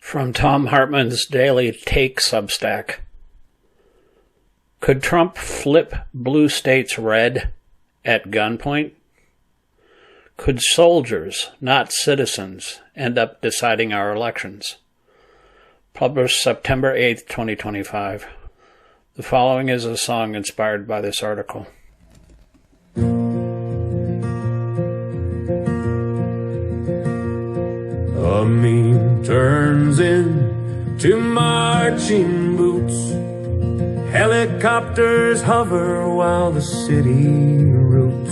From Thom Hartmann's Daily Take Substack. Could Trump flip blue states red at gunpoint? Could soldiers, not citizens, end up deciding our elections? Published September 8th, 2025. The following is a song inspired by this article. A meme turns into marching boots. Helicopters hover while the city roots.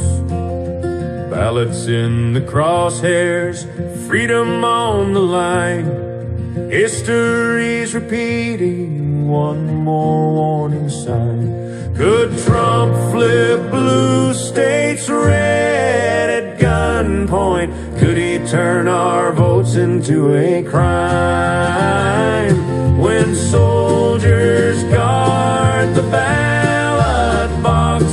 Ballots in the crosshairs, freedom on the line. History's repeating one more warning sign. Could Trump flip blue states red at gunpoint? Could he turn our votes into a crime? When soldiers guard the ballot box,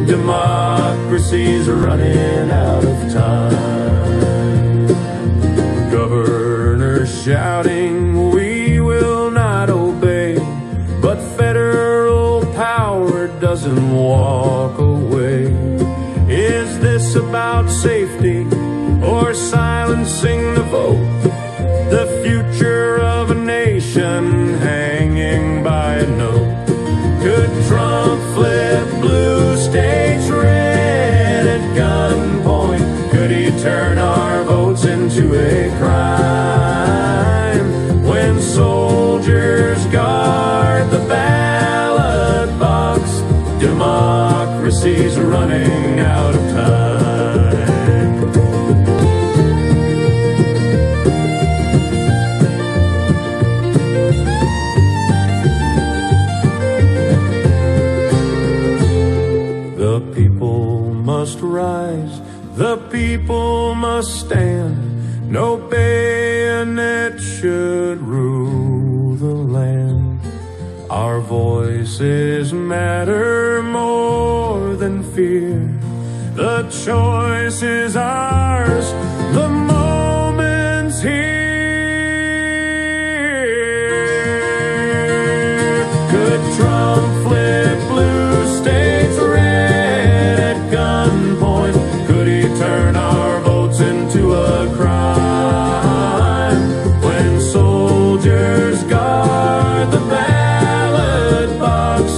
democracy's running out of time. Governor shouting, we will not obey, but federal power doesn't walk away. Is this about safety or silencing the vote? The future of a nation hanging by a note. Could Trump flip blue states red at gunpoint? Could he turn our votes into a crime? When soldiers guard the ballot box, democracy's running out of time. The people must rise, the people must stand. No bayonet should rule the land. Our voices matter more than fear. The choice is ours, the moment's here. Could Trump flip blue states red at gunpoint? Could he turn our votes into a crime? When soldiers guard the ballot box,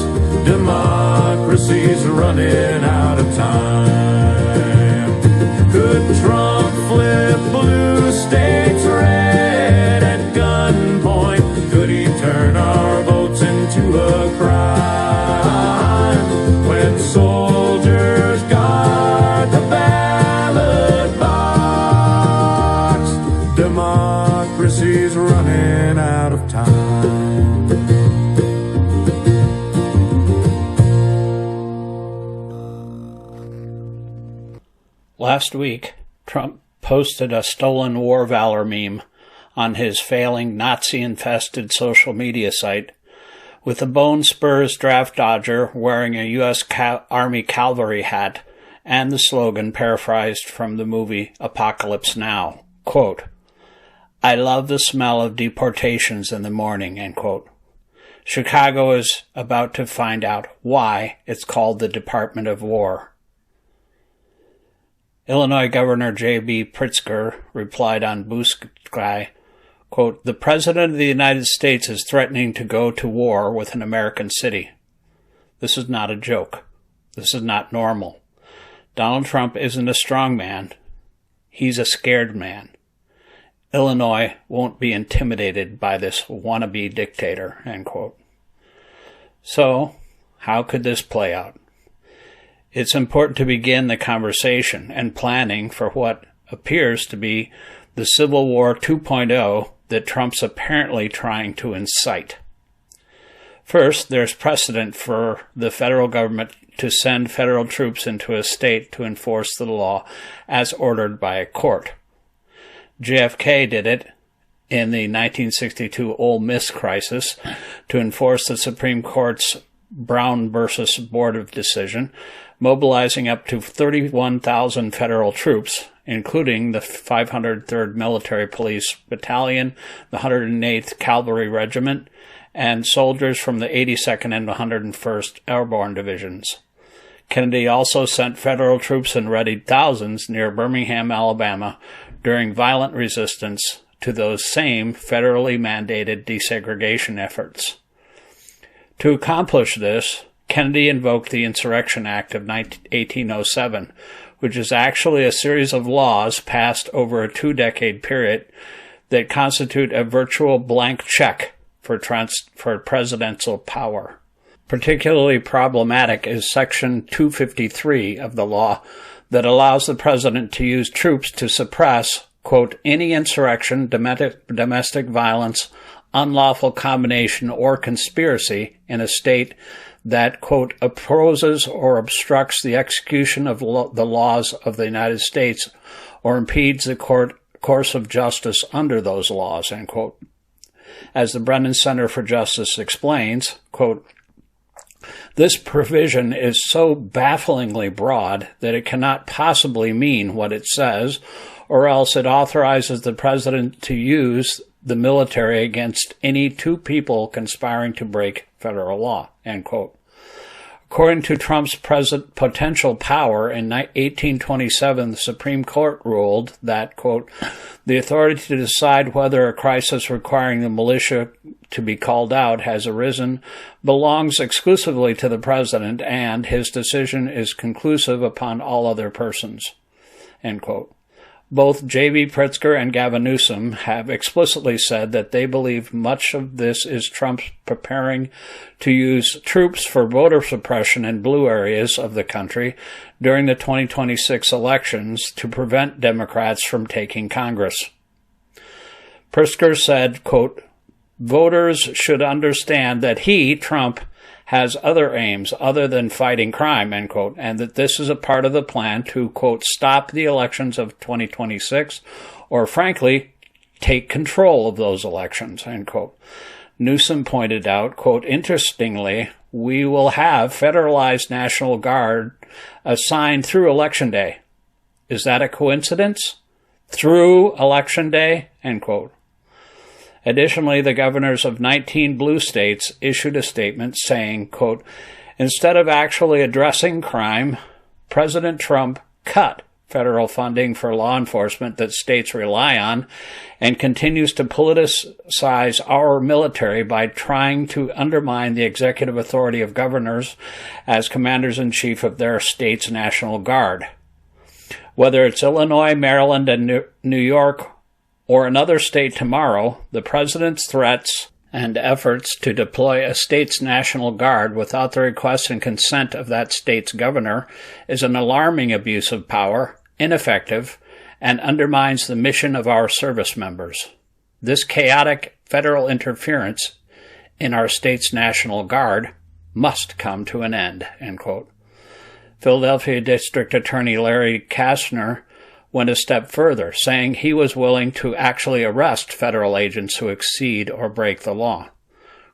democracy's running out of time. Could Trump flip blue states red at gunpoint? Could he turn our votes into a crime? When soldiers guard the ballot box, democracy's running out of time. Last week, Trump posted a stolen war valor meme on his failing Nazi-infested social media site with a Bone Spurs draft dodger wearing a U.S. Army cavalry hat and the slogan paraphrased from the movie Apocalypse Now, quote, I love the smell of deportations in the morning, end quote. Chicago is about to find out why it's called the Department of War. Illinois Governor J.B. Pritzker replied on Blue Sky, quote, the President of the United States is threatening to go to war with an American city. This is not a joke. This is not normal. Donald Trump isn't a strong man. He's a scared man. Illinois won't be intimidated by this wannabe dictator, end quote. So, how could this play out? It's important to begin the conversation and planning for what appears to be the Civil War 2.0 that Trump's apparently trying to incite. First, there's precedent for the federal government to send federal troops into a state to enforce the law as ordered by a court. JFK did it in the 1962 Ole Miss crisis to enforce the Supreme Court's Brown versus Board of decision, mobilizing up to 31,000 federal troops including the 503rd Military Police Battalion, the 108th Cavalry Regiment, and soldiers from the 82nd and 101st Airborne Divisions. Kennedy also sent federal troops and readied thousands near Birmingham, Alabama, during violent resistance to those same federally mandated desegregation efforts. To accomplish this, Kennedy invoked the Insurrection Act of 1807, which is actually a series of laws passed over a 2-decade period that constitute a virtual blank check for presidential power. Particularly problematic is Section 253 of the law that allows the president to use troops to suppress, quote, any insurrection, domestic violence, unlawful combination, or conspiracy in a state that, quote, opposes or obstructs the execution of the laws of the United States or impedes the course of justice under those laws, end quote. As the Brennan Center for Justice explains, quote, this provision is so bafflingly broad that it cannot possibly mean what it says, or else it authorizes the president to use the military against any two people conspiring to break federal law, end quote. According to Trump's potential power, in 1827, the Supreme Court ruled that, quote, the authority to decide whether a crisis requiring the militia to be called out has arisen belongs exclusively to the president, and his decision is conclusive upon all other persons, end quote. Both J.B. Pritzker and Gavin Newsom have explicitly said that they believe much of this is Trump preparing to use troops for voter suppression in blue areas of the country during the 2026 elections to prevent Democrats from taking Congress. Pritzker said, quote, voters should understand that he, Trump, has other aims other than fighting crime, end quote, and that this is a part of the plan to, quote, stop the elections of 2026 or, frankly, take control of those elections, end quote. Newsom pointed out, quote, interestingly, we will have federalized National Guard assigned through Election Day. Is that a coincidence? Through Election Day, end quote. Additionally, the governors of 19 blue states issued a statement saying, quote, instead of actually addressing crime, President Trump cut federal funding for law enforcement that states rely on and continues to politicize our military by trying to undermine the executive authority of governors as commanders-in-chief of their state's National Guard. Whether it's Illinois, Maryland, and New York, or another state tomorrow, the president's threats and efforts to deploy a state's National Guard without the request and consent of that state's governor is an alarming abuse of power, ineffective, and undermines the mission of our service members. This chaotic federal interference in our state's National Guard must come to an end, end quote. Philadelphia District Attorney Larry Kastner went a step further, saying he was willing to actually arrest federal agents who exceed or break the law.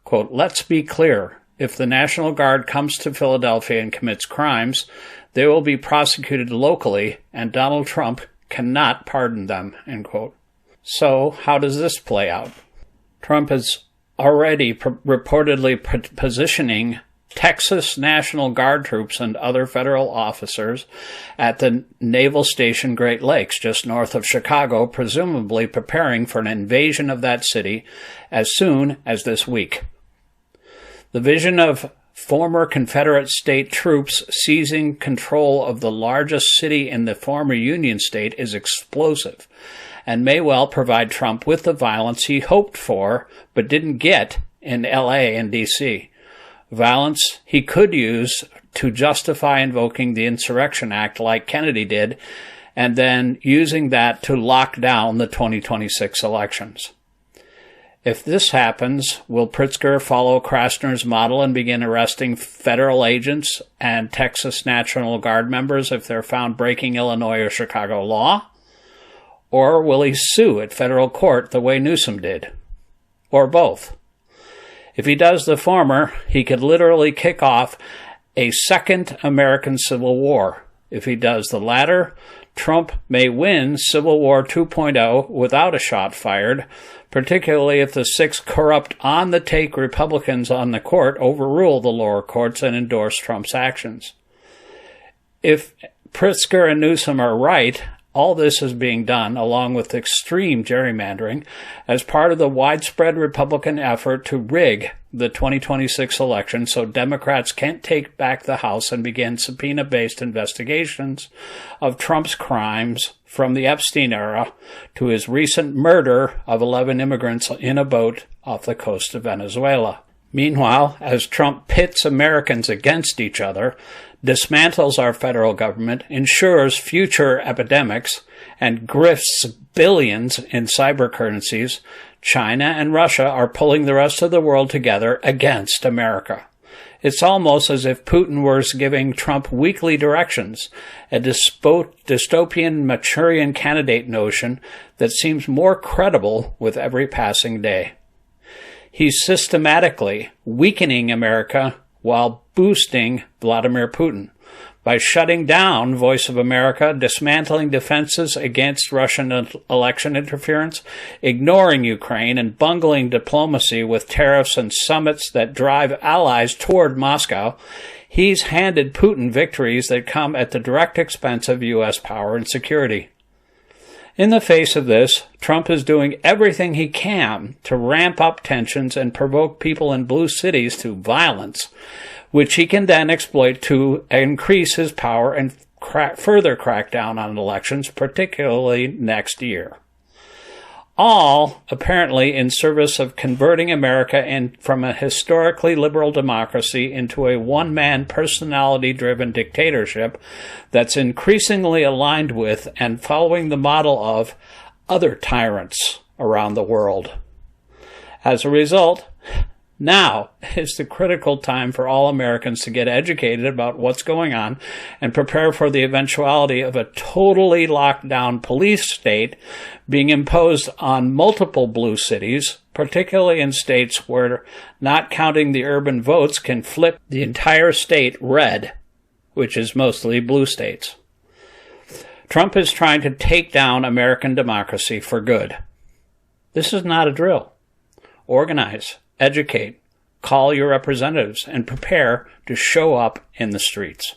Quote, let's be clear. If the National Guard comes to Philadelphia and commits crimes, they will be prosecuted locally, and Donald Trump cannot pardon them, end quote. So, how does this play out? Trump is already reportedly positioning Texas National Guard troops and other federal officers at the Naval Station Great Lakes, just north of Chicago, presumably preparing for an invasion of that city as soon as this week. The vision of former Confederate state troops seizing control of the largest city in the former Union state is explosive and may well provide Trump with the violence he hoped for but didn't get in L.A. and D.C. Violence he could use to justify invoking the Insurrection Act like Kennedy did, and then using that to lock down the 2026 elections. If this happens, will Pritzker follow Kastner's model and begin arresting federal agents and Texas National Guard members if they're found breaking Illinois or Chicago law? Or will he sue at federal court the way Newsom did? Or both? If he does the former, he could literally kick off a second American Civil War, If he does the latter, Trump may win Civil War 2.0 without a shot fired, particularly if the 6 corrupt, on-the-take Republicans on the court overrule the lower courts and endorse Trump's actions. If Pritzker and Newsom are right, all this is being done, along with extreme gerrymandering, as part of the widespread Republican effort to rig the 2026 election so Democrats can't take back the House and begin subpoena-based investigations of Trump's crimes from the Epstein era to his recent murder of 11 immigrants in a boat off the coast of Venezuela. Meanwhile, as Trump pits Americans against each other, dismantles our federal government, ensures future epidemics, and grifts billions in cyber currencies, China and Russia are pulling the rest of the world together against America. It's almost as if Putin were giving Trump weekly directions, a dystopian Manchurian candidate notion that seems more credible with every passing day. He's systematically weakening America while boosting Vladimir Putin by shutting down Voice of America, dismantling defenses against Russian election interference, ignoring Ukraine, and bungling diplomacy with tariffs and summits that drive allies toward Moscow. He's handed Putin victories that come at the direct expense of U.S. power and security. In the face of this, Trump is doing everything he can to ramp up tensions and provoke people in blue cities to violence, which he can then exploit to increase his power and further crack down on elections, particularly next year. All, apparently, in service of converting America from a historically liberal democracy into a one-man, personality-driven dictatorship that's increasingly aligned with and following the model of other tyrants around the world. As a result, now is the critical time for all Americans to get educated about what's going on and prepare for the eventuality of a totally locked down police state being imposed on multiple blue cities, particularly in states where not counting the urban votes can flip the entire state red, which is mostly blue states. Trump is trying to take down American democracy for good. This is not a drill. Organize. Educate, call your representatives, and prepare to show up in the streets.